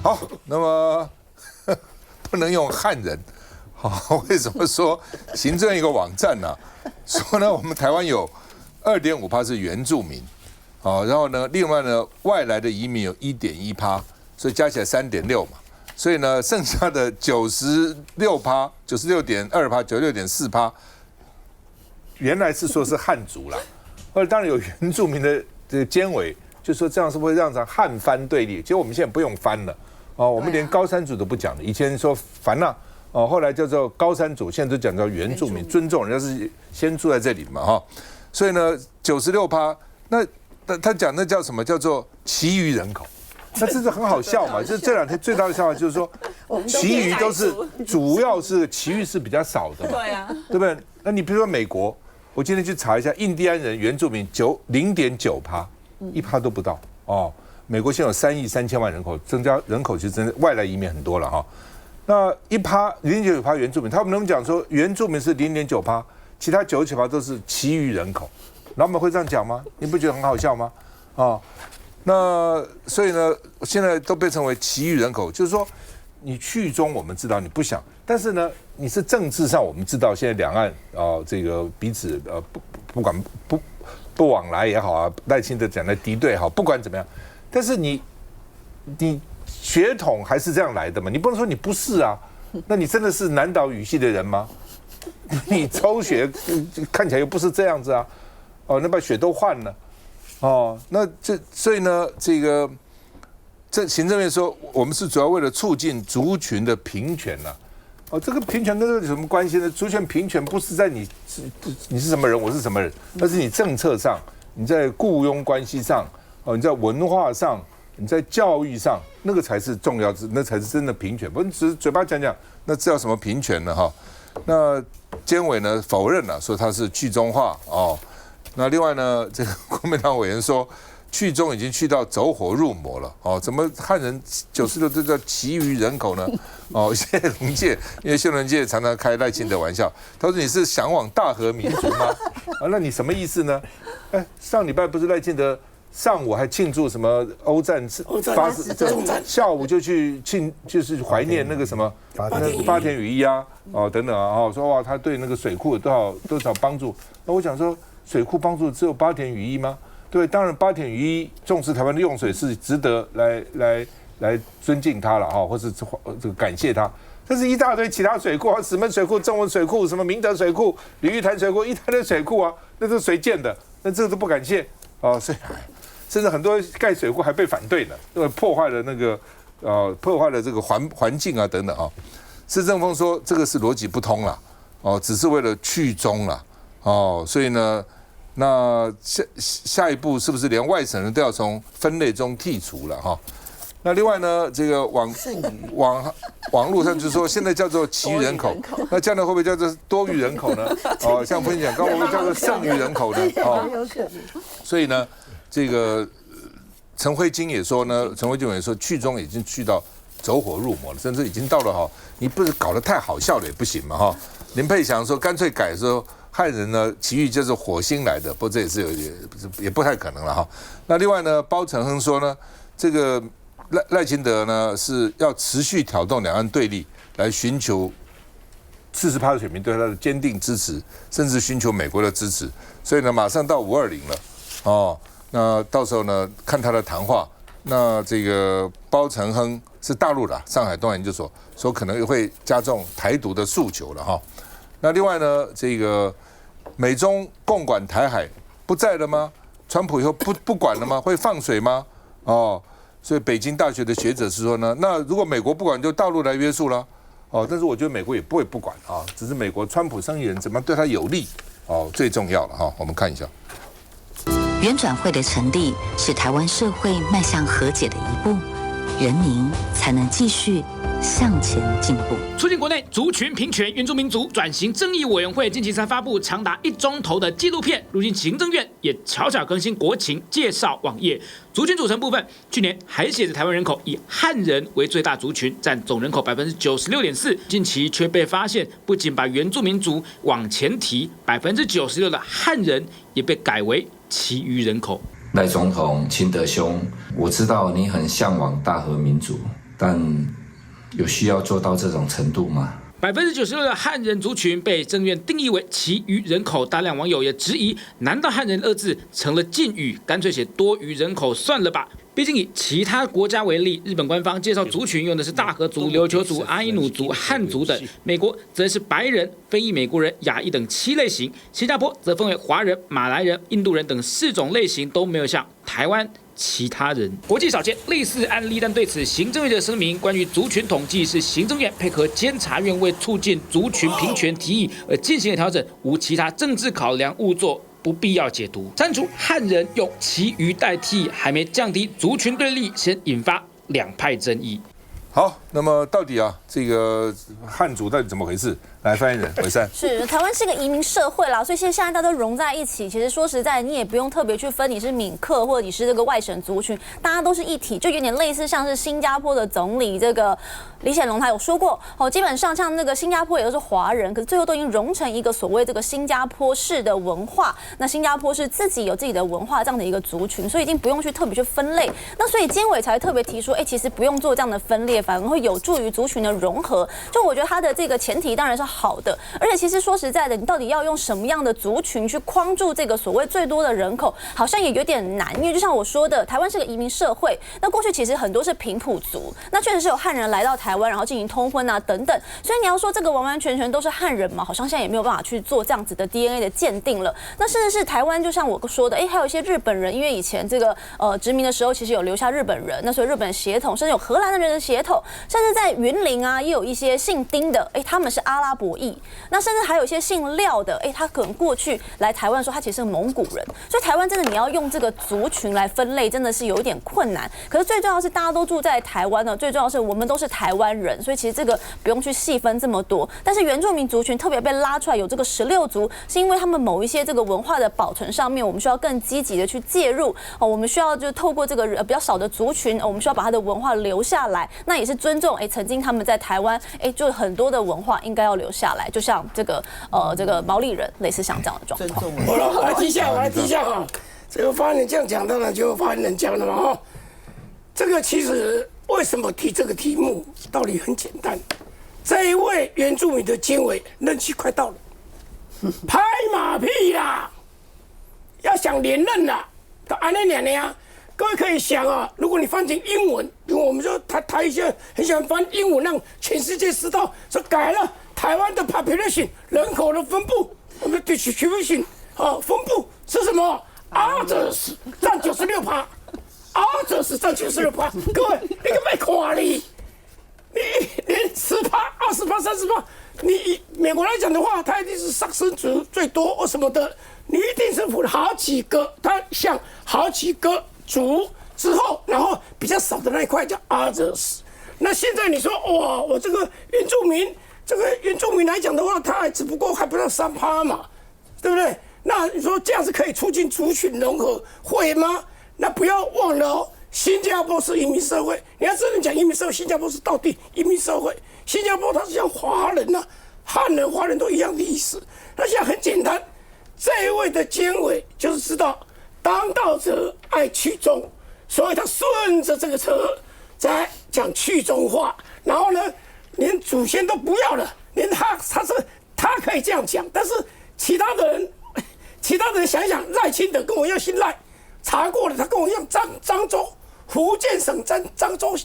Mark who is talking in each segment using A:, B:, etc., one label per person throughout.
A: 好，那么不能用汉人。好，为什么说行政一个网站呢？说呢，我们台湾有2.5%是原住民，然后呢，另外呢，外来的移民有1.1%，所以加起来3.6嘛，所以呢，剩下的96%、96.2%、96.4%，原来是说是汉族啦，或者当然有原住民的这个监委，就说这样是不是会让成汉番对立？其实我们现在不用番了，我们连高山族都不讲了，以前说番啊。后来叫做高山族，现在都讲叫原住民，尊重人家是先住在这里嘛，所以呢，96%，那他讲那叫什么？叫做其余人口，那这是很好笑嘛。就这2天最大的笑话就是说，其余都是主要是其余是比较少的嘛，
B: 对啊，
A: 对不对？那你比如说美国，我今天去查一下，印第安人原住民0.9%，1%都不到哦。美国现在有3亿3千万人口，增加人口其实真的外来移民很多了哈。那0.9%原住民，他们能讲说原住民是0.9%，其他99%都是其余人口，老板会这样讲吗？你不觉得很好笑吗？那所以呢，现在都被称为其余人口，就是说你去中我们知道你不想，但是呢，你是政治上我们知道现在两岸这个彼此不管不往来也好啊，赖清德讲的敌对也好，不管怎么样，但是你血统还是这样来的嘛？你不能说你不是啊？那你真的是南岛语系的人吗？你抽血看起来又不是这样子啊！那把血都换了，那所以呢，这行政院说我们是主要为了促进族群的平权呐。这个平权跟这有什么关系呢？族群平权不是在你是什么人，我是什么人，而是你政策上，你在雇佣关系上，你在文化上。你在教育上，那个才是重要，那才是真的平权。不是只是嘴巴讲讲，那这叫什么平权呢？那监委呢否认了，说它是去中化那另外呢，这个国民党委员说，去中已经去到走火入魔了怎么汉人96都叫其余人口呢？谢龙介，因为谢龙介常常开赖清德玩笑，他说你是向往大和民族吗？那你什么意思呢？上礼拜不是赖清德？上午还庆祝什么欧战下午就去就是怀念那个什么八田雨衣等等说哇他对那个水库有多少帮助？那我想说水库帮助只有八田雨衣吗？对，当然八田雨衣重视台湾的用水是值得来尊敬他了或是这个感谢他。但是一大堆其他水库石门水库、正文水库、什么明德水库、鲤鱼潭水库，一大堆水库那是谁建的？那这个都不感谢所以。甚至很多盖水库还被反对呢，因为破坏了这个环境等等施正丰说这个是逻辑不通了只是为了去中了所以呢，那下一步是不是连外省人都要从分类中剔除了那另外呢，这个网络上就是说现在叫做其余人口，那将来会不会叫做多余人口呢？像分享刚会不会叫做剩余人口呢？所以呢。这个陈辉金也说呢，陈辉金也说，去中已经去到走火入魔了，甚至已经到了你不是搞得太好笑了也不行嘛林佩祥说干脆改说汉人呢，其余就是火星来的，不过这也是也不太可能了那另外呢，包承亨说呢，这个赖清德呢是要持续挑动两岸对立，来寻求40%的选民对他的坚定支持，甚至寻求美国的支持，所以呢，马上到520了那到时候呢，看他的谈话，那这个包承亨是大陆的上海东亚研究所说可能会加重台独的诉求了那另外呢，这个美中共管台海不在了吗？川普以后不管了吗？会放水吗？所以北京大学的学者是说呢，那如果美国不管，就大陆来约束了但是我觉得美国也不会不管只是美国川普生意人怎么对他有利最重要了我们看一下。
C: 原转会的成立是台湾社会迈向和解的一步，人民才能继续向前进步。
D: 促进国内族群平权、原住民族转型正义委员会近期才发布长达1钟头的纪录片，如今行政院也悄悄更新国情介绍网页。族群组成部分，去年还写着台湾人口以汉人为最大族群，占总人口96.4%，近期却被发现，不仅把原住民族往前提，96%的汉人也被改为其余人口。
E: 赖总统、清德兄，我知道你很向往大和民主，
B: 但有需要做到这种程度吗
D: ？96%的汉人族群被政院定义为其余人口，大量网友也质疑：难道汉人二字成了禁语？干脆写多余人口算了吧。毕竟以其他国家为例，日本官方介绍族群用的是大和族、琉球族、阿伊努族、汉族等；美国则是白人、非裔美国人、亚裔等7类型；新加坡则分为华人、马来人、印度人等4种类型，都没有像台湾。其他人，国际少见类似案例，但对此行政院的声明，关于族群统计是行政院配合监察院为促进族群平权提议而进行的调整，无其他政治考量，勿作不必要解读。删除汉人用其余代替，还没降低族群对立，先引发两派争议。
A: 好，那么到底这个汉族到底怎么回事？来，发言人伟善。
E: 是，台湾是个移民社会啦，所以现在大家都融在一起。其实说实在，你也不用特别去分你是闽客或者你是这个外省族群，大家都是一体，就有点类似像是新加坡的总理这个李显龙他有说过，基本上像那个新加坡也都是华人，可是最后都已经融成一个所谓这个新加坡式的文化。那新加坡是自己有自己的文化这样的一个族群，所以已经不用去特别去分类。那所以监委才特别提出，其实不用做这样的分裂，反而会有助于族群的融合。就我觉得他的这个前提当然是好的，而且其实说实在的，你到底要用什么样的族群去框住这个所谓最多的人口，好像也有点难。因为就像我说的，台湾是个移民社会，那过去其实很多是平埔族，那确实是有汉人来到台湾，然后进行通婚啊等等。所以你要说这个完完全全都是汉人嘛，好像现在也没有办法去做这样子的 DNA 的鉴定了。那甚至是台湾，就像我说的，还有一些日本人，因为以前这个殖民的时候，其实有留下日本人，那所以日本血统，甚至有荷兰的人的血统，甚至在云林啊，也有一些姓丁的，他们是阿拉伯裔。那甚至还有一些姓廖的，他可能过去来台湾的时候，他其实是蒙古人。所以台湾真的你要用这个族群来分类，真的是有一点困难。可是最重要的是大家都住在台湾呢，最重要的是我们都是台湾人，所以其实这个不用去细分这么多。但是原住民族群特别被拉出来有这个16族，是因为他们某一些这个文化的保存上面，我们需要更积极的去介入。我们需要就透过这个比较少的族群，我们需要把他的文化留下来。那也是尊重曾经他们在台湾就很多的文化应该要留下来，就像这个毛利人类似像这样的状况。
F: 我来提一下哈，这个发言人这样讲，当然就发言人讲了嘛哈。这个其实为什么提这个题目，道理很简单。这一位原住民的监委任期快到了，拍马屁啦，要想连任啦，到安那2年啊。各位可以想啊，如果你翻成英文，因为我们说台一些很喜欢翻英文，让全世界知道，说改了台湾的 population 人口的分布，我们的 distribution 分布是什么 ？others 占96%，others 占96%。各位，你个没看你连10%、20%、30%，你以美国来讲的话，它一定是上升族最多或什么的，你一定是符了好几个，它像好几个。族之后，然后比较少的那一块叫 others。那现在你说哇，我这个原住民来讲的话，它只不过还不到3%嘛，对不对？那你说这样子可以促进族群融合，会吗？那不要忘了哦，新加坡是移民社会。你要真的讲移民社会，新加坡是道地移民社会。新加坡它是像华人呐、汉人、华人都一样的意思。那现在很简单，这一位的监委就是知道。当道者爱去中，所以他顺着这个车在讲去中化，然后呢，连祖先都不要了，连他可以这样讲，但是其他的人想一想，赖清德跟我一样姓赖，查过了，他跟我一样漳州，福建省漳州，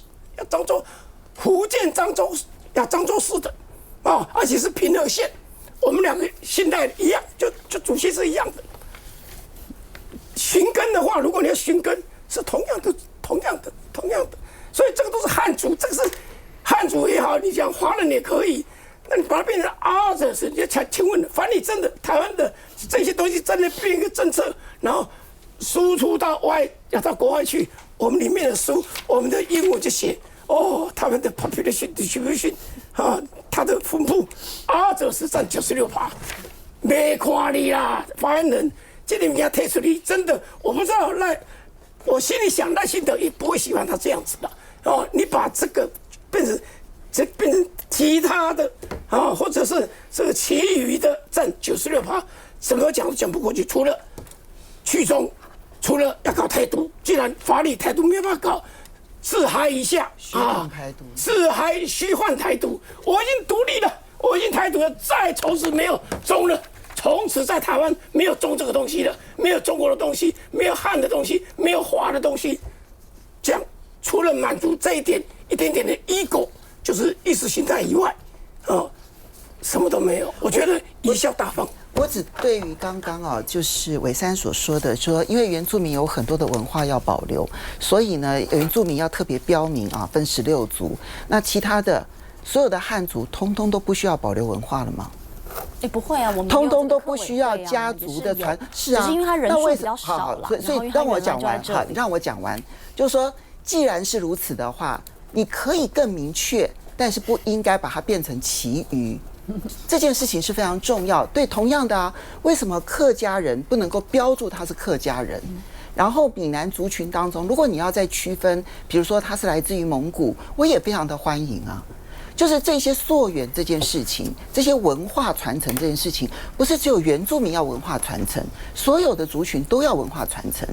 F: 福建漳州市的而且是平和县，我们两个姓赖一样，就祖先是一样的。寻根的话，如果你要寻根，是同样的，所以这个都是汉族，这个是汉族也好，你讲华人也可以，那你把它变成others，你就请问，反正你真的台湾的这些东西真的变一个政策，然后输出到要到国外去，我们里面的书，我们的英文就写他们的 population distribution 它的分布others占96%，没看你啦，发言人。这里面推出来真的，我不知道我心里想赖清德也不会喜欢他这样子的你把这个变成其他的或者是这个其余的占96%，怎么讲都讲不过去。除了去中，除了要搞台独，既然法理台独没有办法搞，自嗨一下啊，自嗨虚幻台独，我已经独立了，我已经台独了，再从此没有中了。从此在台湾没有中这个东西了，没有中国的东西，没有汉的东西，没有华的东西。这样除了满足这一点的 ego， 就是意识形态以外，什么都没有。我觉得贻笑大方。
G: 我只对于刚刚啊，就是伟山所说的，说因为原住民有很多的文化要保留，所以呢，原住民要特别标明啊，分16族。那其他的所有的汉族，通通都不需要保留文化了吗？
E: 不会啊，我们
G: 通通都不需要家族的传，是啊，
E: 只是因为他人数比较少啦。
G: 所以让我讲完，好，你让我讲完，就是说，既然是如此的话，你可以更明确，但是不应该把它变成其余。这件事情是非常重要。对，同样的啊，为什么客家人不能够标注他是客家人？然后闽南族群当中，如果你要再区分，比如说他是来自于蒙古，我也非常的欢迎啊。就是这些溯源这件事情，这些文化传承这件事情，不是只有原住民要文化传承，所有的族群都要文化传承。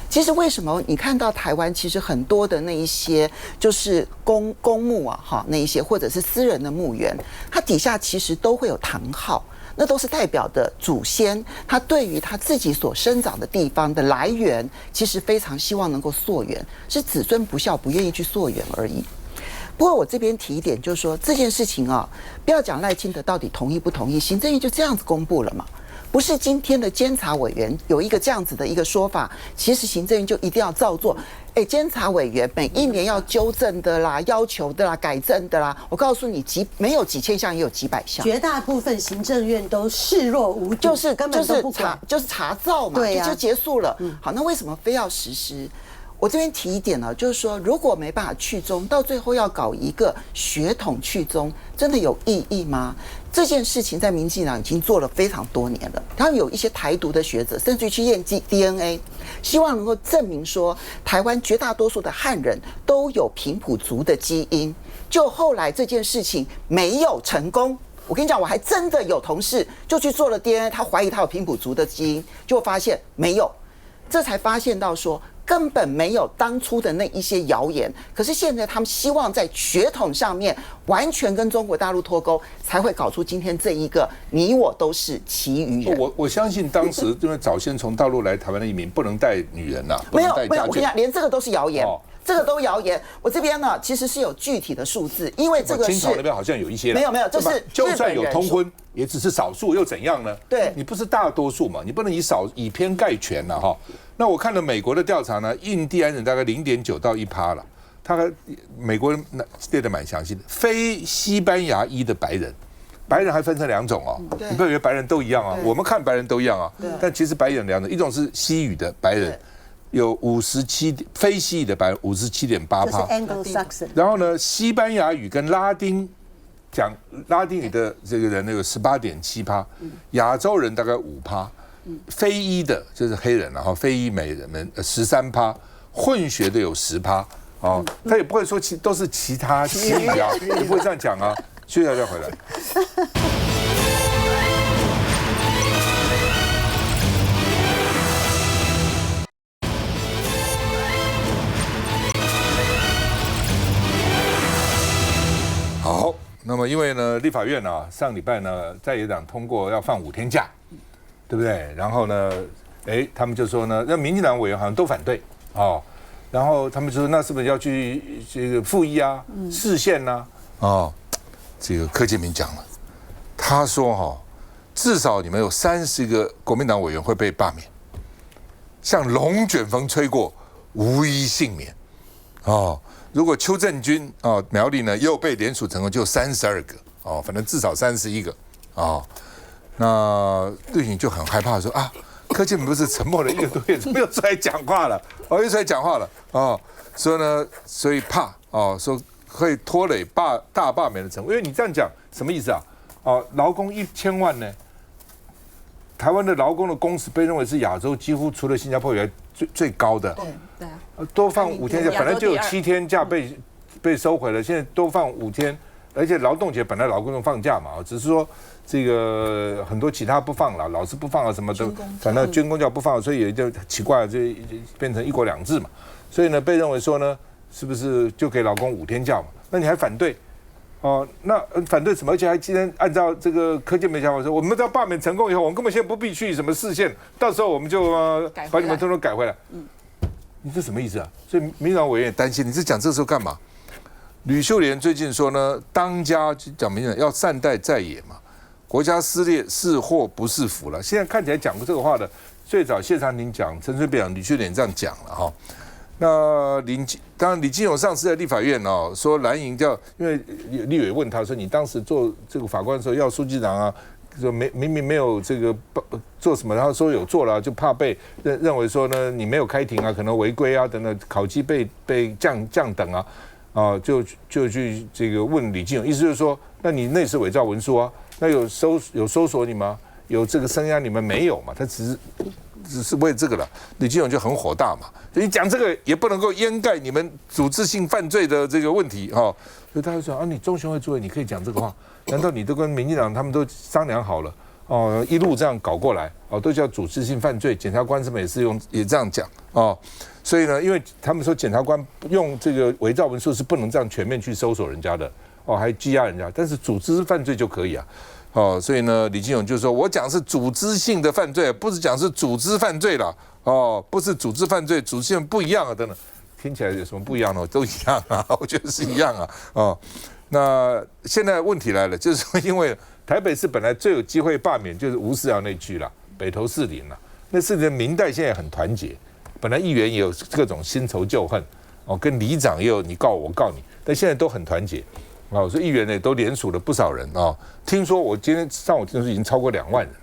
G: 其实为什么你看到台湾其实很多的那一些就是公墓啊，哈，那一些或者是私人的墓园，它底下其实都会有堂号。那都是代表的祖先，他对于他自己所生长的地方的来源，其实非常希望能够溯源，是子孙不孝不愿意去溯源而已。不过我这边提一点，就是说这件事情啊，不要讲赖清德到底同意不同意，行政院就这样子公布了嘛，不是今天的监察委员有一个这样子的一个说法，其实行政院就一定要照做。监察委员每一年要纠正的啦、要求的啦、改正的啦，我告诉你，没有几千项，也有几百项。
H: 绝大部分行政院都视若无睹，根本都不管，
G: 就是查照嘛，对啊，就结束了。好，那为什么非要实施？我这边提一点呢，就是说，如果没办法去中，到最后要搞一个血统去中，真的有意义吗？这件事情在民进党已经做了非常多年了，他们有一些台独的学者，甚至去验 DNA， 希望能够证明说，台湾绝大多数的汉人都有平埔族的基因。就后来这件事情没有成功。我跟你讲，我还真的有同事就去做了 DNA， 他怀疑他有平埔族的基因，结果发现没有，这才发现到说根本没有当初的那一些谣言。可是现在他们希望在血统上面完全跟中国大陆脱钩，才会搞出今天这一个你我都是其余人。
A: 我相信当时因为早先从大陆来台湾的移民不能带女人呐，
G: 没有，我跟你讲，连这个都是谣言。这个都谣言，我这边呢其实是有具体的数字，因为这个是
A: 清朝那边好像有一些，
G: 没有，就是
A: 就算有通婚，也只是少数，又怎样呢？
G: 对，
A: 你不是大多数嘛，你不能以偏概全了哈。那我看了美国的调查呢，印第安人大概0.9到1%了，他美国人列得蛮详细的，非西班牙裔的白人。白人还分成2种哦，你不要以为白人都一样啊，我们看白人都一样啊，但其实白人2种，一种是西语的白人。有57非西语的白人57.8%，然后呢，西班牙语跟拉丁讲拉丁语的这个人呢有18.7%，亚洲人大概5%，非裔的就是黑人，然后非裔美人们13%，混血的有10%，哦，他也不会说都是其他西裔啊，也不会这样讲啊，休息一下再回来。好，那么因为呢，立法院呢上礼拜呢在野党通过要放5天假，对不对？然后呢，他们就说呢，那民进党委员好像都反对哦，然后他们就说那是不是要去这个复议啊、释宪呐？哦，这个柯建铭讲了，他说至少你们有30个国民党委员会被罢免，像龙卷风吹过，无一幸免，哦。如果邱正军苗栗呢又被联署成功，就32个反正至少31个那绿营就很害怕说啊，柯建铭不是沉默了1个多月，怎么又出来讲话了？又出来讲话了所以怕说会拖累大罢免的成功，因为你这样讲什么意思啊？劳工1000万呢？台湾的劳工的工时被认为是亚洲几乎除了新加坡以外最高的。对啊，多放5天假，本来就有7天假被收回了，现在多放5天，而且劳动节本来劳工都放假嘛，只是说这个很多其他不放了，老师不放了什么的，反正军公教不放，所以也就奇怪，就变成1国2制嘛。所以呢，被认为说呢，是不是就给老公5天假嘛？那你还反对？哦，那反对什么？而且还今天按照这个柯建铭讲法说，我们到罢免成功以后，我们根本现在不必去什么释宪，到时候我们就把你们统统改回来。你这什么意思啊？所以民进党委员也担心，你是讲这时候干嘛？吕秀莲最近说呢，当家讲民进党要善待在野嘛，国家撕裂是祸不是福了。现在看起来讲过这个话的，最早谢长廷讲，陈水扁讲，吕秀莲这样讲了哈。那当然李进勇上次在立法院哦说蓝营因为立委问他说你当时做这个法官的时候要书记长啊，说明明没有这个做什么，然后说有做了，就怕被认为说呢你没有开庭啊，可能违规啊等等，考绩被降等啊就去这个问李进勇，意思就是说那你那是伪造文书啊，那有搜索你吗？有这个声押你们没有嘛？他只是为这个了，李进勇就很火大嘛。你讲这个也不能够掩盖你们组织性犯罪的这个问题哈。所以他就说啊，你中选会主委你可以讲这个话，难道你都跟民进党他们都商量好了哦？一路这样搞过来哦，都叫组织性犯罪。检察官是不是也这样讲哦？所以呢，因为他们说检察官用这个伪造文书是不能这样全面去搜索人家的哦，还羁押人家，但是组织犯罪就可以啊。哦，所以呢，李进勇就说：“我讲是组织性的犯罪，不是讲是组织犯罪了。哦，不是组织犯罪，组织性不一样啊，等等。听起来有什么不一样呢？都一样啊，我觉得是一样啊。哦，那现在问题来了，就是说，因为台北市本来最有机会罢免就是吴思瑶那区了，北投士林了。那士林的民代现在很团结，本来议员也有各种新仇旧恨，哦，跟里长也有你告我告你，但现在都很团结。”哦，所以议员呢都联署了不少人哦。听说我今天上午听说已经超过2万人了，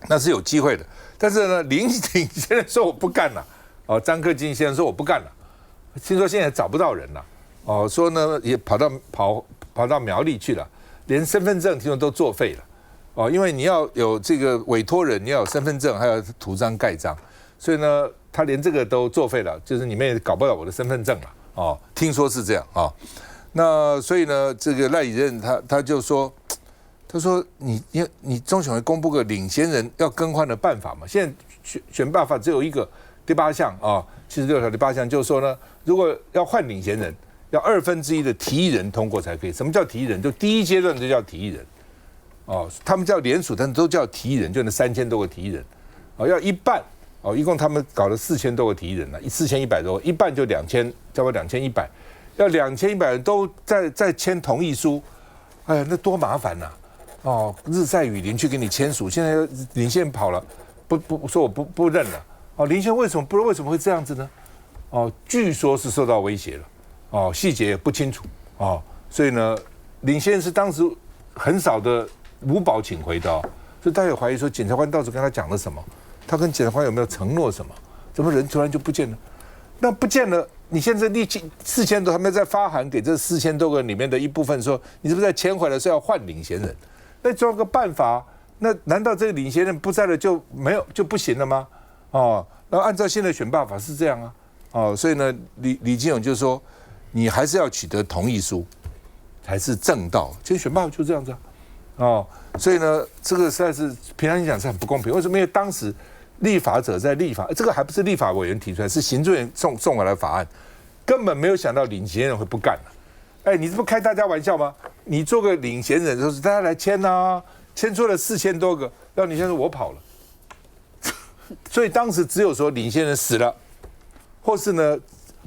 A: 那是有机会的。但是呢，林挺现在说我不干了，哦，张克金先生说我不干了。听说现在找不到人了，哦，说呢也跑到苗栗去了，连身份证听说都作废了，哦，因为你要有这个委托人，你要有身份证，还有图章盖章，所以呢他连这个都作废了，就是你们也搞不了我的身份证了，哦，听说是这样啊。那所以呢，这个赖以任他就说，他说你中选会公布个领先人要更换的办法嘛？现在选办法只有一个，第8项啊，76条第8项就是说呢，如果要换领先人，要1/2的提议人通过才可以。什么叫提议人？就第一阶段就叫提议人，哦，他们叫联署，但是都叫提议人，就那3000多个提议人，哦，要一半，哦，一共他们搞了4000多个提议人了，4100多，一半就2000，差不多2100。要2100人都在签同意书，哎呀，那多麻烦呐！哦，日晒雨淋去给你签署，现在林宪跑了，不说我不认了。哦，林宪为什么会这样子呢？哦，据说是受到威胁了，哦，细节也不清楚，哦，所以呢，林宪是当时很少的无保请回的，哦，所以大家有怀疑说检察官到底跟他讲了什么？他跟检察官有没有承诺什么？怎么人突然就不见了？那不见了。你现在4000多，他们在发函给这4000多个里面的一部分说，你是不是在签回来是要换领衔人？那做个办法，那难道这个领衔人不在了就不行了吗？哦，然后按照现在选办法是这样啊，哦，所以呢，李进勇就说，你还是要取得同意书才是正道。其实选办法就这样子啊，哦，所以呢，这个实在是平常讲是很不公平。为什么？因为当时立法者在立法，这个还不是立法委员提出来，是行政院送回来的法案，根本没有想到领衔人会不干了。哎，你这不开大家玩笑吗？你做个领衔人，就是大家来签啊，签出了4000多个，让领衔人我跑了。所以当时只有说领衔人死了，或是呢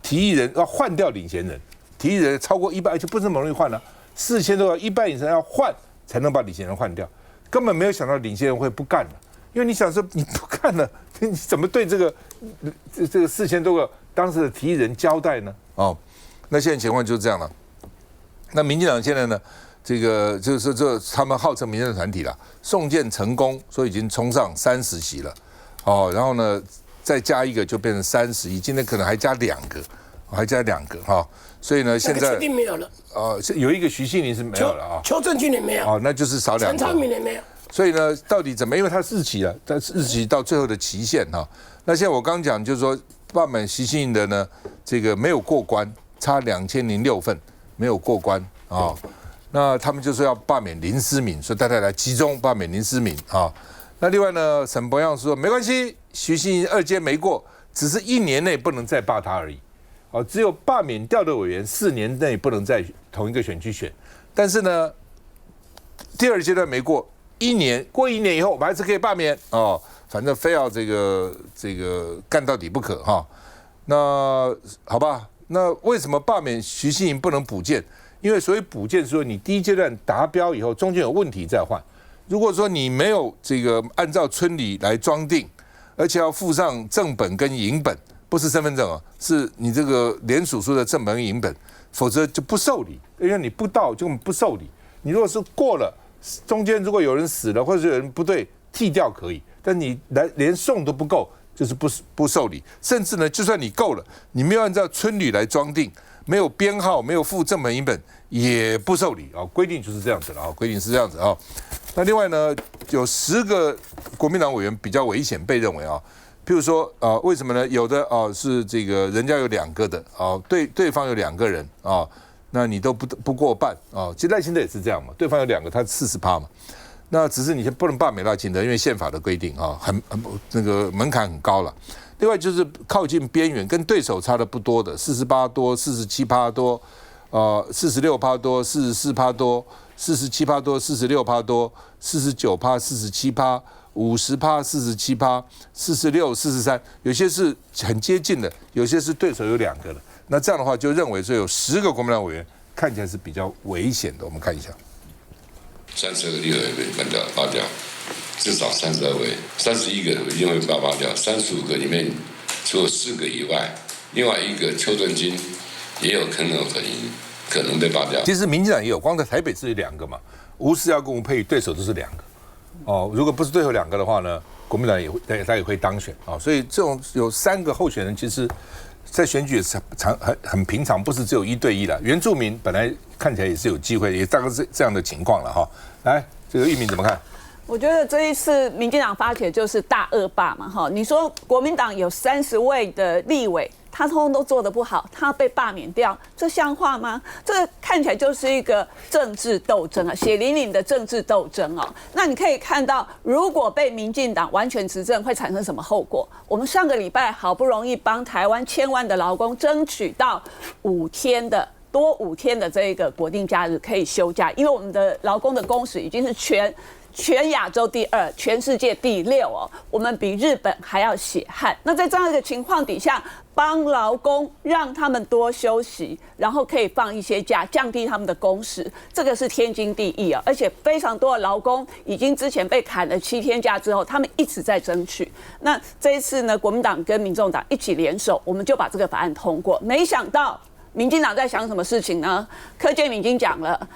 A: 提议人要换掉领衔人，提议人超过100，而且不是那么容易换了，4000多个1半以上要换才能把领衔人换掉，根本没有想到领衔人会不干了。因为你想说你不干了，你怎么对这个4000多个当时的提议人交代呢？哦，那现在情况就是这样了。那民进党现在呢，这个就是他们号称民间团体了，送件成功，说已经冲上30席了，哦，然后呢再加一个就变成31，今天可能还加2个，还加2个哈，所以呢现在
F: 确定没有了，
A: 有一个徐信林是没有了啊，
F: 邱正军也没有，
A: 哦，那就是少2个，
F: 陈昌明也没有。
A: 所以呢，到底怎么？因为它日期啊，但是日期到最后的期限哈。那现在我刚讲就是说，罢免徐信林的呢，这个没有过关，差2006份没有过关啊。那他们就说要罢免林思敏，所以大家来集中罢免林思敏啊。那另外呢，沈伯阳说没关系，徐信林2阶没过，只是1年内不能再罢他而已。哦，只有罢免掉的委员4年内不能在同一个选区选。但是呢，第2阶段没过1年，过1年以后，我们还是可以罢免哦，反正非要这个干到底不可哈。那好吧，那为什么罢免徐欣莹不能补件？因为所谓补件，说你第1阶段达标以后，中间有问题再换。如果说你没有这个按照村里来装订，而且要附上正本跟影本，不是身份证啊，是你这个联署书的正本跟影本，否则就不受理，因为你不到就不受理。你如果是过了，中间如果有人死了或者有人不对，剔掉可以，但你连送都不够，就是不受理。甚至呢，就算你够了，你没有按照村里来装订，没有编号，没有附正本影本，也不受理啊。规定就是这样子了啊，规定是这样子啊。那另外呢，有10个国民党委员比较危险，被认为啊，譬如说为什么呢？有的是这个人家有2个的啊，对方有2个人啊，那你都不过半啊。其实赖清德也是这样嘛，对方有2个，他40%嘛。那只是你不能罢免赖清德，因为宪法的规定啊，很那个门槛很高了。另外就是靠近边缘，跟对手差的不多的，48%多、47%多，46%多、44%多、47%多、46%多、49%、47%、50%、47%、46、43，有些是很接近的，有些是对手有2个的。那这样的话，就认为说有10个国民党委员看起来是比较危险的。我们看一下
I: ，32个立委被罢掉，至少32位，31个因为被罢掉，35个里面除了4个以外，另外1个邱正金也有可能被罢掉。
A: 其实民进党也有，光在台北市有2个嘛，吴思瑶跟吴佩瑜对手都是2个。哦，如果不是对手2个的话呢，国民党他也会当选啊。所以这种有3个候选人，其实在选举也是很平常，不是只有1对1的。原住民本来看起来也是有机会，也大概是这样的情况了哈。来，这个玉民怎么看？
J: 我觉得这一次民进党发起的就是大恶霸嘛，哈！你说国民党有30位的立委，他通通都做得不好，他被罢免掉，这像话吗？这看起来就是一个政治斗争啊，血淋淋的政治斗争哦。那你可以看到，如果被民进党完全执政，会产生什么后果？我们上个礼拜好不容易帮台湾千万的劳工争取到5天的。多5天的这一个国定假日可以休假，因为我们的劳工的工时已经是全亚洲第2，全世界第6哦，我们比日本还要血汗。那在这样一个情况底下，帮劳工让他们多休息，然后可以放一些假，降低他们的工时，这个是天经地义啊。而且非常多的劳工已经之前被砍了7天假之后，他们一直在争取。那这一次呢，国民党跟民众党一起联手，我们就把这个法案通过。没想到民进党在想什么事情呢？柯建铭已经讲了，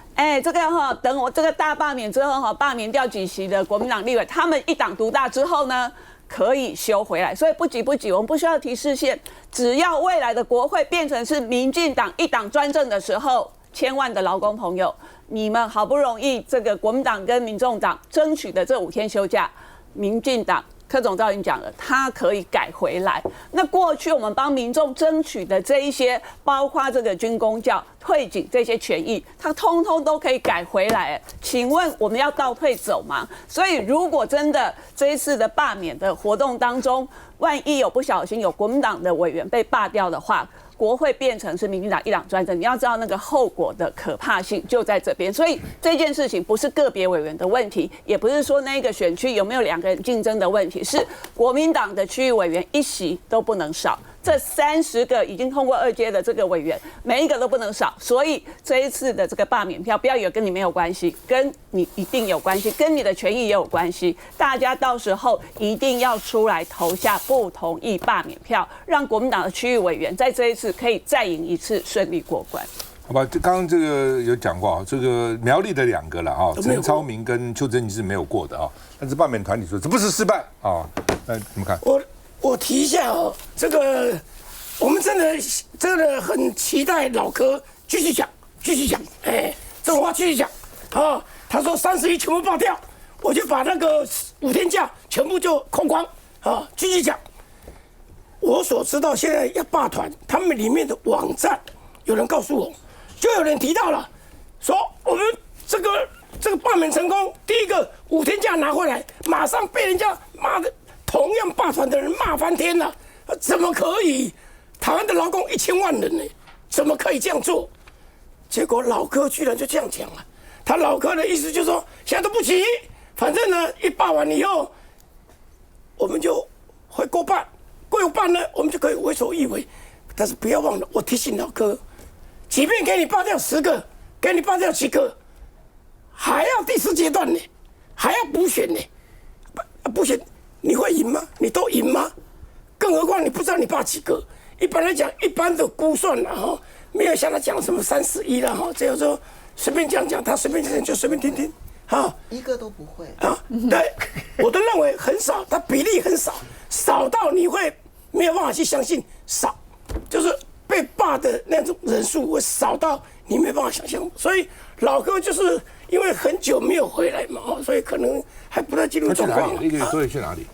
J: 这个等我这个大罢免之后罢免掉几席的国民党立委，他们一党独大之后呢，可以修回来。所以不急，我们不需要提示线，只要未来的国会变成是民进党一党专政的时候，千万的劳工朋友，你们好不容易这个国民党跟民众党争取的这5天休假，民进党柯总召已经讲了，他可以改回来。那过去我们帮民众争取的这一些，包括这个军公教、退警这些权益，他通通都可以改回来。请问我们要倒退走吗？所以如果真的这一次的罢免的活动当中，万一有不小心有国民党的委员被罢掉的话，国会变成是民进党一党专政，你要知道那个后果的可怕性就在这边。所以这件事情不是个别委员的问题，也不是说那个选区有没有2个人竞争的问题，是国民党的区域委员1席都不能少。这30个已经通过2阶的这个委员，每一个都不能少。所以这一次的这个罢免票，不要以为跟你没有关系，跟你一定有关系，跟你的权益也有关系。大家到时候一定要出来投下不同意罢免票，让国民党的区域委员在这一次可以再赢1次，顺利过关。
A: 好吧，刚刚这个有讲过啊，这个苗栗的2个了啊，陈超明跟邱正金是没有过的啊，但是罢免团体说这不是失败啊，那怎么看？
F: 我提一下哦，这个我们真的很期待老柯继续讲，这种话继续讲啊。他说31全部罢掉，我就把那个5天假全部就空光啊，继续讲。我所知道现在要罢团，他们里面的网站有人告诉我，就有人提到了，说我们这个罢免成功，第一个5天假拿回来，马上被人家骂的。同样罢团的人骂翻天了，怎么可以？台湾的劳工1000万人呢，怎么可以这样做？结果老柯居然就这样讲了，他老柯的意思就是说，现在都不急，反正呢一罢完以后，我们就会过半呢，我们就可以为所欲为。但是不要忘了，我提醒老柯，即便给你罢掉10个，给你罢掉7个，还要第4阶段呢，还要补选呢，补选你会赢吗？你都赢吗？更何况你不知道你罢几个。一般来讲，一般的估算啦哈，没有像他讲什么31啦哈，只有说随便讲，他随便讲就随便听，哈，
G: 一个都不会
F: 啊。对，我都认为很少，它比例很少，少到你会没有办法去相信少，就是被罢的那种人数会少到你没办法想象。所以老柯就是因为很久没有回来嘛，所以可能还不太进入状况。
A: 1个月多月去哪里？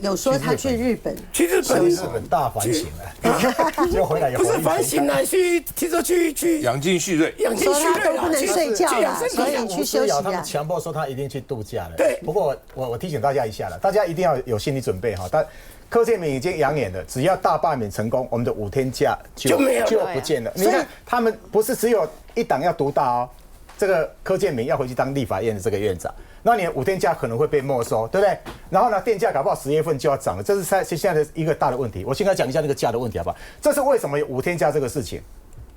H: 有说他去日本，
F: 去日本
K: 大反省了，就回来
F: 不是反省了，听说去
A: 养精蓄锐，
H: 说他都不能睡觉了，所以去休息
K: 他们强迫说他一定去度假了。
F: 对，
K: 不过我提醒大家一下了，大家一定要有心理准备哈。但柯建铭已经扬言了，只要大罢免成功，我们的5天假就不见了。你看他们不是只有一党要独大哦，这个柯建铭要回去当立法院的这个院长。那你的5天假可能会被没收，对不对？然后呢，电价搞不好10月份就要涨了，这是现在的一个大的问题。我先来讲一下那个价的问题，好不好？这是为什么有5天假这个事情？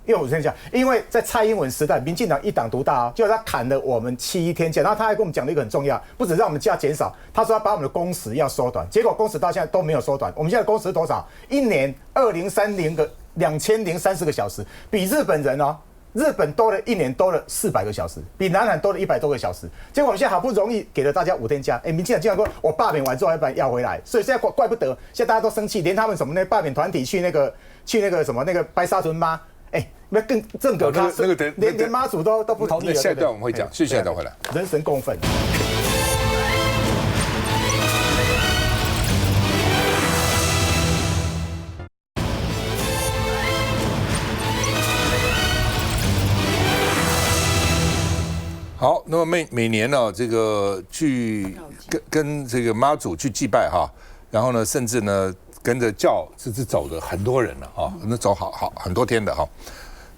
K: 因为5天假，因为在蔡英文时代，民进党一党独大啊，就他砍了我们7天假，然后他还跟我们讲了一个很重要，不止让我们假减少，他说他把我们的工时要缩短，结果工时到现在都没有缩短。我们现在工时是多少？一年2030个2030个小时，比日本人哦。日本一年多了400个小时，比南韩多了100多个小时。结果我们现在好不容易给了大家5天假，民进党竟然说我罢免完之后要回来，所以现在怪不得现在大家都生气，连他们什么那罢免团体去那个什么那个白沙屯妈，那更正格连妈祖都不同意了。
A: 下一段我们会讲，谢谢下一段回来，
K: 人神共愤。
A: 好，那么每年呢，这个去跟这个妈祖去祭拜哈，然后呢，甚至呢跟着轿是走的很多人了哈，那走好很多天的哈。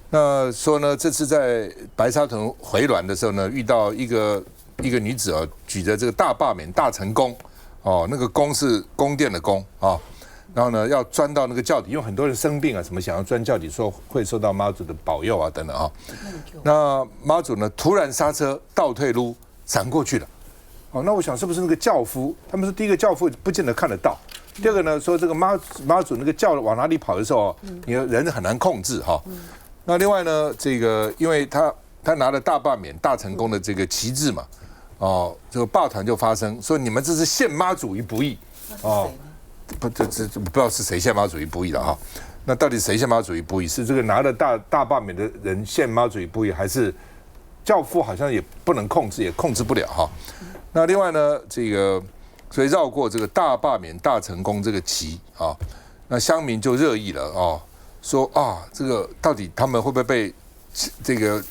A: 那说呢，这次在白沙屯回銮的时候呢，遇到一个女子啊，举着这个大罢免大成功哦，那个功是宫殿的宫啊。然后呢，要钻到那个轿底，因为很多人生病啊，什么想要钻轿底，说会受到妈祖的保佑啊，等等啊。那妈祖呢，突然刹车，倒退路闪过去了。哦，那我想是不是那个轿夫？他们说第一个轿夫不见得看得到，第二个呢，说这个妈祖那个轿往哪里跑的时候，你的人很难控制哈。那另外呢，这个因为他拿了大罢免大成功的这个旗帜嘛，哦，这个罢团就发声说你们这是陷妈祖于不义哦。不，这不知道是谁陷妈祖于不义了哈。那到底谁陷妈祖于不义？是这个拿了大罢免的人陷妈祖于不义，还是轿夫好像也不能控制，也控制不了哈？那另外呢，这个所以绕过这个大罢免大成功这个旗啊，那乡民就热议了哦，说啊，这个到底他们会不会被这个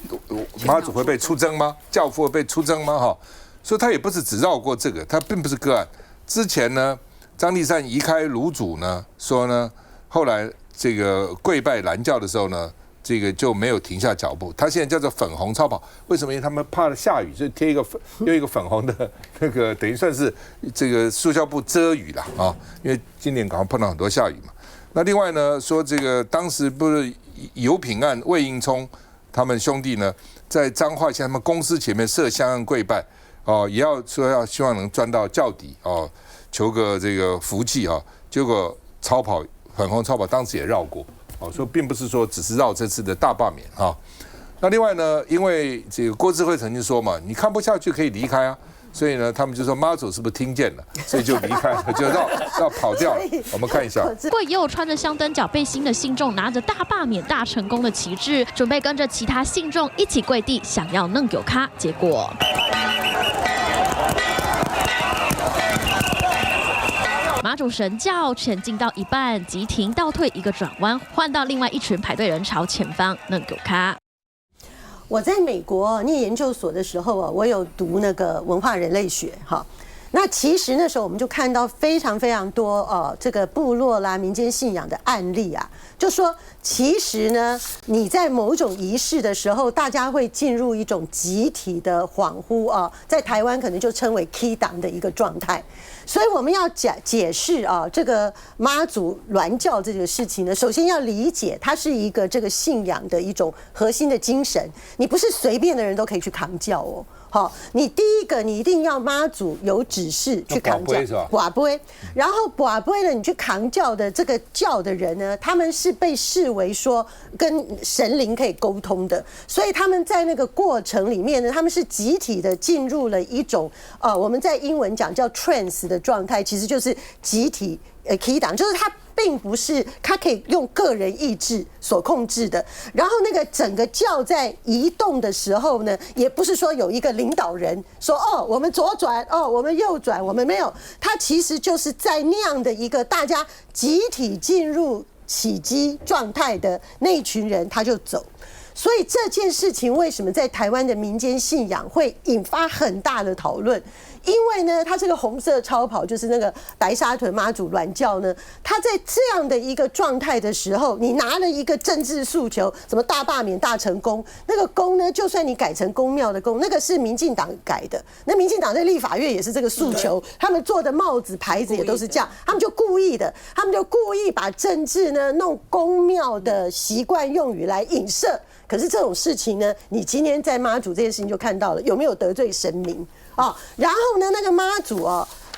A: 妈祖会被出征吗？轿夫会被出征吗？哈，所以他也不是只绕过这个，他并不是个案。之前呢，张立善移开炉主呢，说呢，后来这个跪拜拦轿的时候呢，这个就没有停下脚步。他现在叫做粉红超跑，为什么？因为他们怕下雨，所以贴用一个粉红的那个，等于算是这个塑胶布遮雨了啊。因为今年刚好碰到很多下雨嘛。那另外呢，说这个当时不是油品案魏应充他们兄弟呢，在彰化县他们公司前面设香案跪拜哦，也要说要希望能钻到轿底哦。求个这个福气啊，结果粉红超跑当时也绕过，哦，所以并不是说只是绕这次的大罢免啊。那另外呢，因为这个郭智慧曾经说嘛，你看不下去可以离开啊，所以呢，他们就说妈祖是不是听见了，所以就离开了，就绕跑掉了。我们看一下，
L: 不过也有穿着香灯脚背心的信众，拿着大罢免大成功的旗帜，准备跟着其他信众一起跪地，想要弄有咖，结果。妈祖神轿前进到一半，急停倒退一个转弯，换到另外一群排队人潮前方弄有咖。
H: 我在美国念研究所的时候啊，我有读那个文化人类学哈。那其实那时候我们就看到非常非常多这个部落啦、民间信仰的案例啊，就说其实呢，你在某种仪式的时候，大家会进入一种集体的恍惚啊，在台湾可能就称为 K 档的一个状态。所以我们要解释啊，这个妈祖銮教这个事情呢，首先要理解它是一个这个信仰的一种核心的精神，你不是随便的人都可以去扛教哦。好，你第一个你一定要妈祖有指示去扛教，跋杯，然后跋杯呢，你去扛教的这个教的人呢，他们是被视为说跟神灵可以沟通的，所以他们在那个过程里面呢，他们是集体的进入了一种我们在英文讲叫 trance 的状态，其实就是集体key 档，就是它并不是它可以用个人意志所控制的。然后那个整个教在移动的时候呢，也不是说有一个领导人说我们左转我们右转，我们没有，它其实就是在那样的一个大家集体进入起机状态的那一群人，他就走。所以这件事情为什么在台湾的民间信仰会引发很大的讨论？因为呢，它这个红色超跑就是那个白沙屯妈祖銮教呢，它在这样的一个状态的时候，你拿了一个政治诉求，什么大罢免、大成功，那个功呢，就算你改成公庙的公，那个是民进党改的，那民进党在立法院也是这个诉求，他们做的帽子牌子也都是这样，他们就故意把政治呢弄公庙的习惯用语来影射。可是这种事情呢，你今天在妈祖这件事情就看到了，有没有得罪神明然后呢，那个妈祖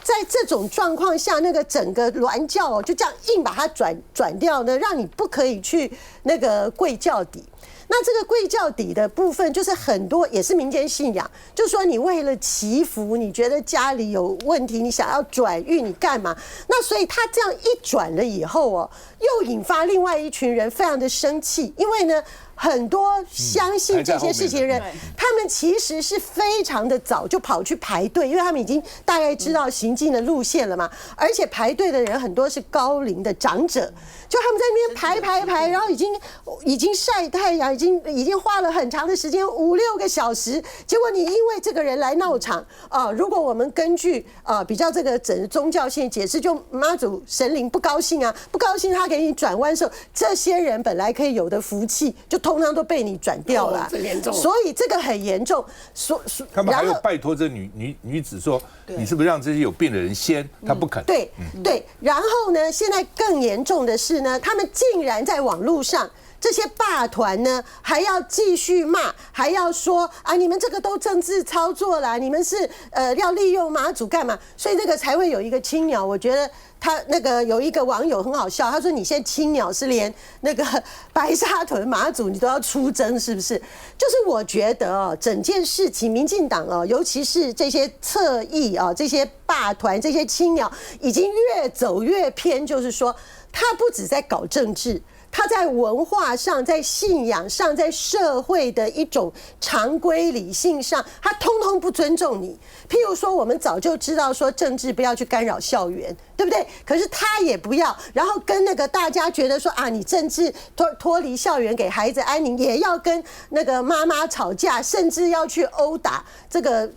H: 在这种状况下，那个整个銮教就这样硬把它转掉呢，让你不可以去那个跪教底。那这个跪教底的部分，就是很多也是民间信仰，就说你为了祈福，你觉得家里有问题，你想要转运，你干嘛？那所以他这样一转了以后又引发另外一群人非常的生气，因为呢，很多相信这些事情的人，他们其实是非常的早就跑去排队，因为他们已经大概知道行进的路线了嘛。而且排队的人很多是高龄的长者，就他们在那边排，然后已经晒太阳，已经花了很长的时间5-6个小时。结果你因为这个人来闹场如果我们根据比较这个整个宗教性解释，就妈祖神灵不高兴不高兴，他给你转弯的时候，这些人本来可以有的福气就通常都被你转掉了，所以这个很严重。
A: 他们还有拜托这女子说，你是不是让这些有病的人先？他不肯。
H: 对。然后呢，现在更严重的是呢，他们竟然在网络上。这些霸团呢，还要继续骂，还要说你们这个都政治操作啦，你们是要利用妈祖干嘛？所以这个才会有一个青鸟，我觉得他那个有一个网友很好笑，他说你现在青鸟是连那个白沙屯妈祖你都要出征，是不是？就是我觉得整件事情，民进党尤其是这些侧翼这些霸团、这些青鸟，已经越走越偏，就是说他不只在搞政治。他在文化上、在信仰上、在社会的一种常规理性上，他通通不尊重你。譬如说，我们早就知道说政治不要去干扰校园，对不对？可是他也不要，然后跟那个大家觉得说你政治脱离校园给孩子安宁，也要跟那个妈妈吵架，甚至要去殴打这个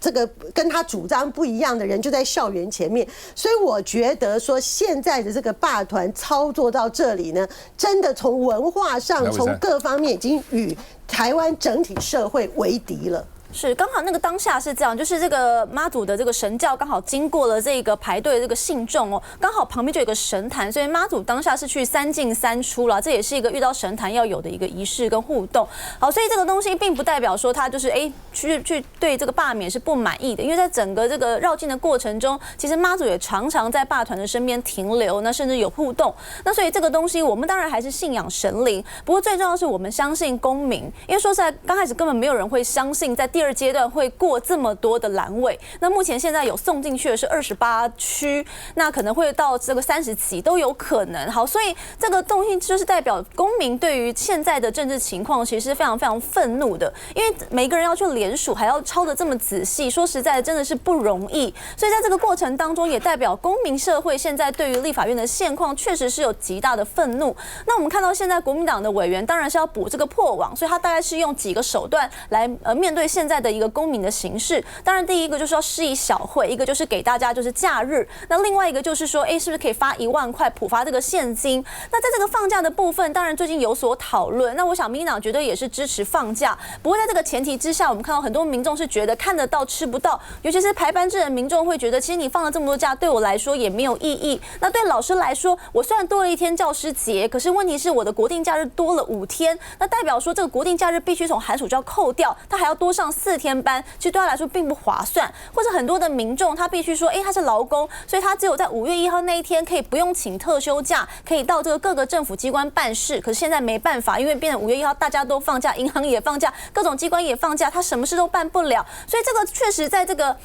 H: 跟他主张不一样的人，就在校园前面。所以我觉得说现在的这个霸团操作到这里呢，真的从文化上、从各方面已经与台湾整体社会为敌了。
E: 是，刚好那个当下是这样，就是这个妈祖的这个神教刚好经过了这个排队的这个信众刚好旁边就有一个神坛，所以妈祖当下是去3进3出了，这也是一个遇到神坛要有的一个仪式跟互动。好，所以这个东西并不代表说他就是去对这个罢免是不满意的，因为在整个这个绕境的过程中，其实妈祖也常常在霸团的身边停留，那甚至有互动。那所以这个东西我们当然还是信仰神灵，不过最重要的是我们相信公民，因为说实在刚开始根本没有人会相信在第二阶段会过这么多的栏位，那目前现在有送进去的是28区，那可能会到这个30期都有可能。好，所以这个东西就是代表公民对于现在的政治情况其实是非常非常愤怒的，因为每个人要去联署，还要抄得这么仔细，说实在的真的是不容易。所以在这个过程当中，也代表公民社会现在对于立法院的现况确实是有极大的愤怒。那我们看到现在国民党的委员当然是要补这个破网，所以他大概是用几个手段来面对现在在的一个公民的形式。当然，第一个就是要施以小惠，一个就是给大家就是假日，那另外一个就是说，是不是可以发1万块普发这个现金？那在这个放假的部分，当然最近有所讨论。那我想民进党绝对也是支持放假，不过在这个前提之下，我们看到很多民众是觉得看得到吃不到，尤其是排班制的民众会觉得，其实你放了这么多假，对我来说也没有意义。那对老师来说，我虽然多了1天教师节，可是问题是我的国定假日多了5天，那代表说这个国定假日必须从寒暑假扣掉，他还要多上4天班，其实对他来说并不划算。或者很多的民众他必须说，他是劳工，所以他只有在5月1号那一天可以不用请特休假，可以到这个各个政府机关办事。可是现在没办法，因为变成5月1号大家都放假，银行也放假，各种机关也放假，他什么事都办不了。所以这个确实在这个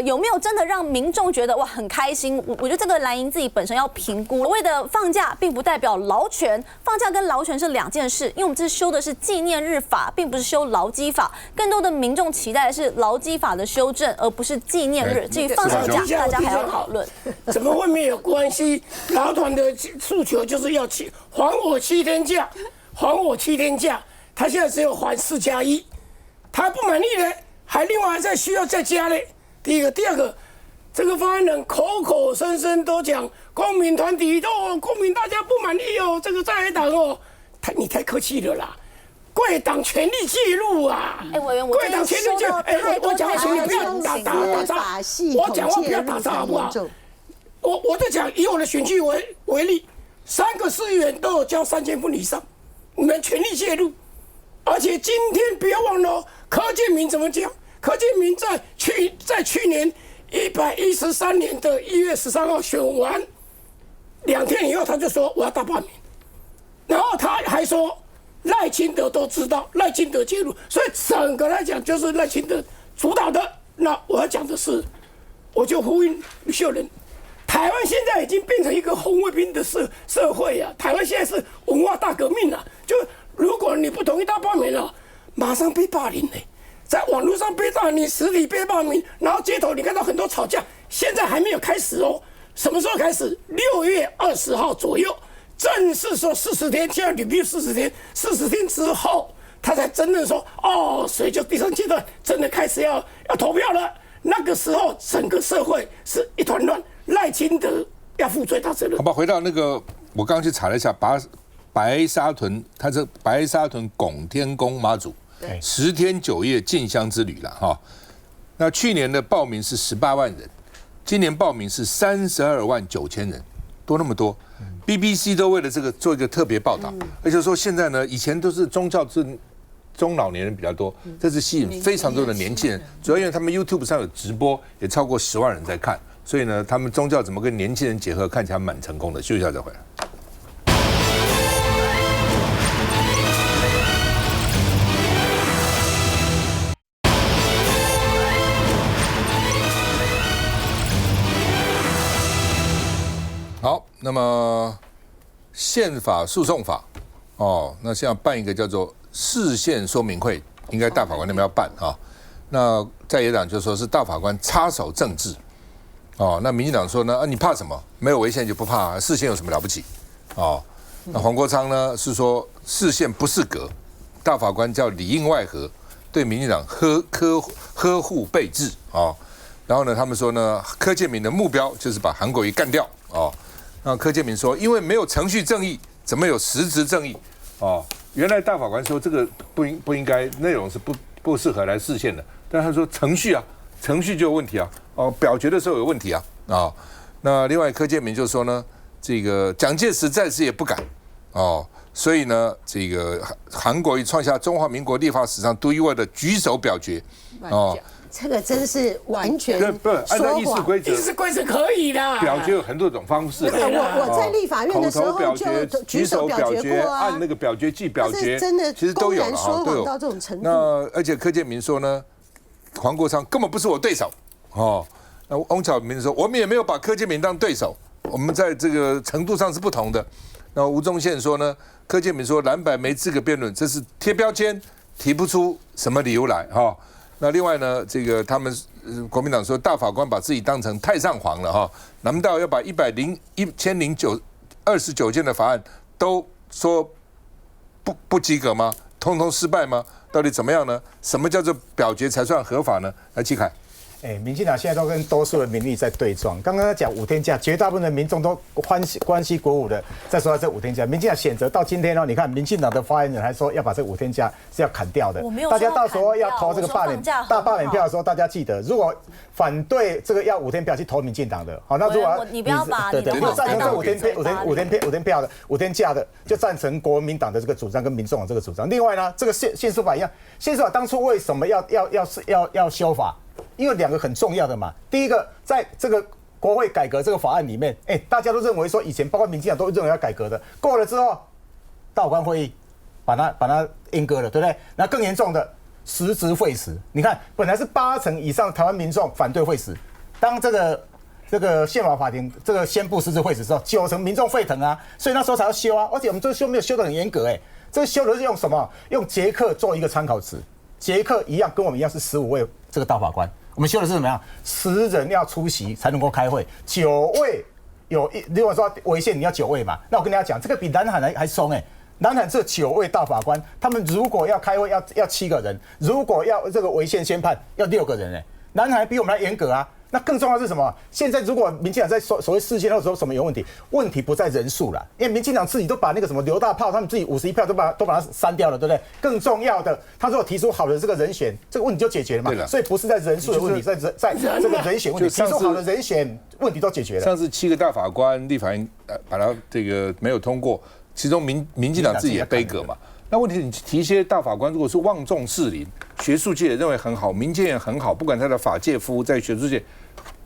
E: 有没有真的让民众觉得哇很开心？我觉得这个蓝营自己本身要评估。所谓的放假并不代表劳权，放假跟劳权是2件事，因为我们这修的是纪念日法，并不是修劳基法。更多的民众期待的是劳基法的修正，而不是纪念日。至于放什么假，大家还要讨论。
F: 怎么会没有关系？劳团的诉求就是要还我7天假，还我7天假。他现在只有还4+1，他不满意呢，另外再需要再加嘞。第一个，第二个，这个发言人口口声声都讲公民团体公民大家不满意哦，这个在野党哦，你太客气了啦。贵党全力介入啊！
E: 委员，
F: 贵党全力介入。我讲话，请你不要打岔，我讲话不要打岔，好不好？我在讲，以我的选区为例，3个市议员都有交3000份以上，你们全力介入，而且今天不要忘了，柯建铭怎么讲？柯建铭在去年113年的1月13号选完2天以后，他就说我要大罢免，然后他还说。赖清德都知道，赖清德介入，所以整个来讲就是赖清德主导的。那我要讲的是，我就呼应吕秀莲，台湾现在已经变成一个红卫兵的社会啊！台湾现在是文化大革命了，就如果你不同意大罢免了，马上被霸凌嘞，在网络上被霸凌，实体被霸凌，然后街头你看到很多吵架，现在还没有开始哦，什么时候开始？6月20号左右。正式说40天，现在你必须40天，40天之后，他才真的说所以就第3阶段真的开始要投票了。那个时候，整个社会是一团乱，赖清德要负最大责任。
A: 好吧，回到那个，我刚刚去查了一下，白沙屯，它是白沙屯拱天宫妈祖10天9夜进香之旅了哈。那去年的报名是18万人，今年报名是32万9千人，多那么多。BBC 都为了这个做一个特别报道，而且说现在呢，以前都是宗教是中老年人比较多，这次吸引非常多的年轻人，主要因为他们 YouTube 上有直播，也超过10万人在看，所以呢，他们宗教怎么跟年轻人结合，看起来蛮成功的。休息一下再回来。好，那么宪法诉讼法那现在办一个叫做释宪说明会，应该大法官那边要办啊。那在野党就说是大法官插手政治那民进党说呢，你怕什么？没有违宪就不怕，释宪有什么了不起那黄国昌呢是说释宪不适格，大法官叫里应外合，对民进党呵护备至然后呢，他们说呢，柯建铭的目标就是把韩国瑜干掉那柯建铭说，因为没有程序正义，怎么有实质正义？原来大法官说这个不应该，内容是不适合来释宪的，但他说程序就有问题表决的时候有问题那另外柯建铭就说呢，这个蒋介石在此也不敢所以呢，这个韩国瑜创下中华民国立法史上独一无二的举手表决
H: 这个真是完全
A: 不按照议事规则，
F: 议事规则可以的。
A: 表决有很多种方式。
H: 我在立法院的时候就举手表决过
A: 按那个表决器表决，
H: 真的
A: 其实都有
H: 了都有到这种程度。
A: 那而且柯建铭说呢，黄国昌根本不是我对手那翁巧明说，我们也没有把柯建铭当对手，我们在这个程度上是不同的。那吴宗宪说呢，柯建铭说蓝白没资格辩论，这是贴标签，提不出什么理由来那另外呢，这个他们国民党说大法官把自己当成太上皇了难道要把1029件的法案都说不及格吗？通通失败吗？到底怎么样呢？什么叫做表决才算合法呢？来，季凯。
K: 民进党现在都跟多数的民意在对撞。刚刚讲5天假，绝大部分的民众都欢喜鼓舞的在说这5天假。民进党选择到今天哦，你看民进党的发言人还说要把这5天假是要砍掉的。大家到时候要投这个大罢免票的时候，大家记得，如果反对这个要5天票去投民进党的，好，那如果
E: 你不要把
K: 对对，赞成这5天票的5天假的，就赞成国民党的这个主张跟民众党这个主张。另外呢，这个宪书法一样，宪书法当初为什么要修法？因为2个很重要的嘛，第一个，在这个国会改革这个法案里面，大家都认为说以前包括民进党都认为要改革的，过了之后，大法官会议把它阉割了，对不对？那更严重的实质废死，你看本来是80%以上台湾民众反对废死，当这个宪法法庭这个宣布实质废死之后，90%民众沸腾啊，所以那时候才要修啊，而且我们这个修没有修得很严格，这个修的是用什么？用捷克做一个参考值，捷克一样跟我们一样是15位这个大法官。我们修的是怎么样？10人要出席才能够开会，9位如果说违宪你要9位嘛，那我跟大家讲，这个比南韩还松南韩这9位大法官，他们如果要开会要7个人，如果要这个违宪宣判要6个人南韩比我们还严格啊。那更重要的是什么？现在如果民进党在所谓事件的时候什么有问题？问题不在人数啦，因为民进党自己都把那个什么刘大炮他们自己51票都把它删掉了，对不对？更重要的，他如果提出好的这个人选，这个问题就解决了嘛。所以不是在人数的问题，在这个人选问题，提出好的人选问题都解决了。
A: 上次7个大法官立法院把它这个没有通过，其中民进党自己也背锅嘛。那问题你提一些大法官，如果是望重士林，学术界也认为很好，民间也很好，不管他的法界服务在学术界，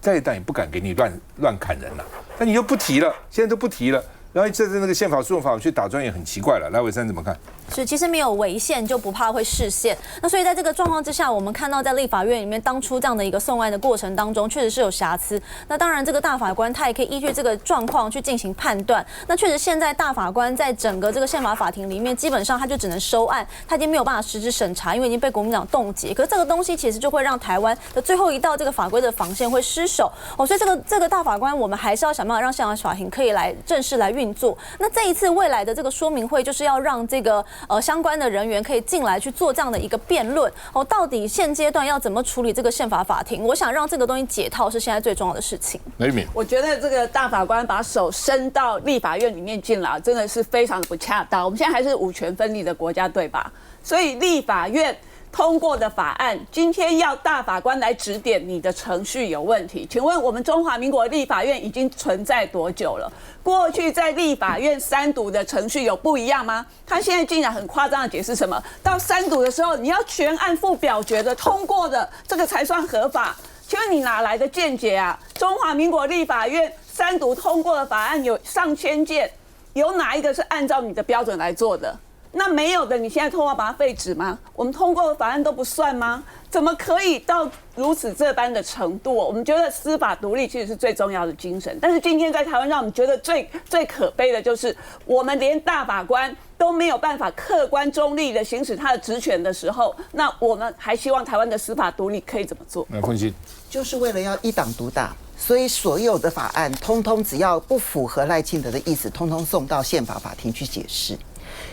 A: 再一代也不敢给你乱砍人了。但你又不提了，现在都不提了，然后这次那个宪法诉讼法去打专也很奇怪了。来，伟山怎么看？
E: 是，其实没有违宪就不怕会释宪。那所以在这个状况之下，我们看到在立法院里面当初这样的一个送案的过程当中，确实是有瑕疵。那当然，这个大法官他也可以依据这个状况去进行判断。那确实现在大法官在整个这个宪法法庭里面，基本上他就只能收案，他已经没有办法实质审查，因为已经被国民党冻结。可是这个东西其实就会让台湾的最后一道这个法规的防线会失守所以这个大法官我们还是要想办法让宪法法庭可以来正式来运作。那这一次未来的这个说明会，就是要让这个相关的人员可以进来去做这样的一个辩论到底现阶段要怎么处理这个宪法法庭？我想让这个东西解套是现在最重要的事情。
A: 雷敏，
J: 我觉得这个大法官把手伸到立法院里面进来，真的是非常的不恰当。我们现在还是5权分立的国家，对吧？所以立法院通过的法案，今天要大法官来指点你的程序有问题。请问我们中华民国立法院已经存在多久了？过去在立法院3读的程序有不一样吗？他现在竟然很夸张的解释什么？到3读的时候，你要全案附表决的通过的，这个才算合法。请问你哪来的见解啊？中华民国立法院3读通过的法案有上千件，有哪一个是按照你的标准来做的？那没有的，你现在通过把它废止吗？我们通过的法案都不算吗？怎么可以到如此这般的程度？我们觉得司法独立其实是最重要的精神，但是今天在台湾让我们觉得最可悲的就是，我们连大法官都没有办法客观中立的行使他的职权的时候，那我们还希望台湾的司法独立可以怎么做？
A: 凤馨，
G: 就是为了要一党独大，所以所有的法案通通只要不符合赖清德的意思，通通送到宪法法庭去解释。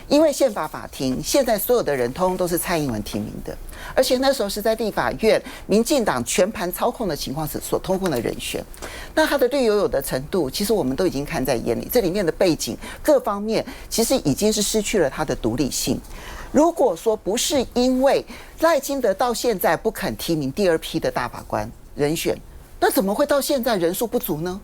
G: 因为宪法法庭现在所有的人通通都是蔡英文提名的，而且那时候是在立法院民进党全盘操控的情况下所通过的人选，那他的绿油油的程度，其实我们都已经看在眼里，这里面的背景各方面其实已经是失去了他的独立性。如果说不是因为赖清德到现在不肯提名第2批的大法官人选，那怎么会到现在人数不足呢？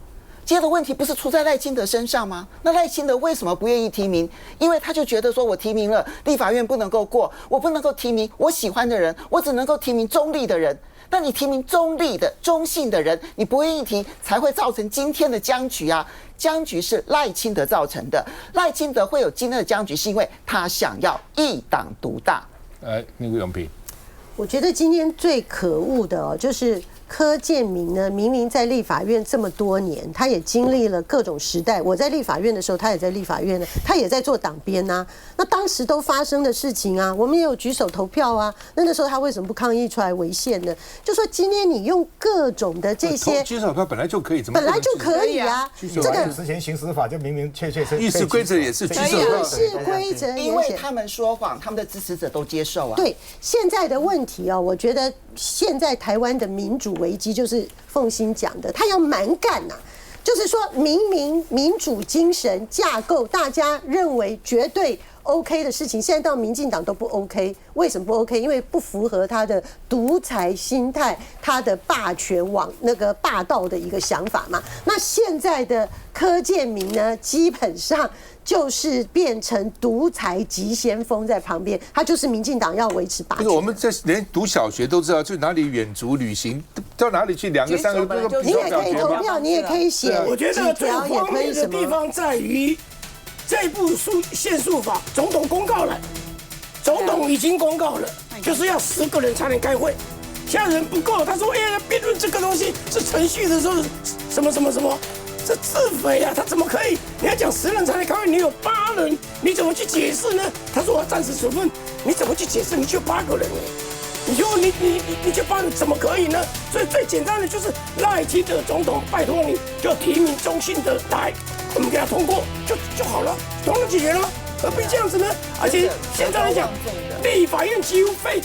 G: 今天的问题不是出在赖清德身上吗？那赖清德为什么不愿意提名？因为他就觉得说，我提名了立法院不能够过，我不能够提名我喜欢的人，我只能够提名中立的人。那你提名中立的、中性的人，你不愿意提，才会造成今天的僵局啊！僵局是赖清德造成的，赖清德会有今天的僵局，是因为他想要一党独大。
A: 那个永平，
H: 我觉得今天最可恶的就是柯建铭呢，明明在立法院这么多年，他也经历了各种时代。我在立法院的时候，他也在立法院呢，他也在做党编啊。那当时都发生的事情啊，我们也有举手投票啊。那时候他为什么不抗议出来违宪呢？就说今天你用各种的这些
A: 举手投票本来就可以，怎么
H: 本来就可以啊？
K: 这个之前行使法就明明确是
A: 议事规则也是举手投票，
H: 议事规则，
G: 因为他们说谎，他们的支持者都接受啊。
H: 对，现在的问题啊，我觉得现在台湾的民主危机就是凤馨讲的，他要蛮干呐。就是说，明明民主精神架构，大家认为绝对 OK 的事情，现在到民进党都不 OK。为什么不 OK？因为不符合他的独裁心态，他的霸权往那个霸道的一个想法嘛。那现在的柯建铭呢，基本上就是变成独裁急先锋在旁边，他就是民进党要维持霸权。
A: 我们这连读小学都知道，去哪里远足旅行，到哪里去2个3个，
H: 你也可以投票，你也可以写。
F: 我觉得最荒谬的地方在于，这部宪诉法，总统公告了，总统已经公告了，就是要10个人才能开会，现在人不够，他说辩论这个东西是程序的时候什么，这自肥啊，他怎么可以？你要讲10人才能开会，你有8人，你怎么去解释呢？他说我暂时处分，你怎么去解释？你就8个人你就8人怎么可以呢？所以最简单的就是赖清德总统，拜托你就提名中信的来，我们给他通过就好了，通通解决了，何必这样子呢？而且现在来讲，立法院几乎废。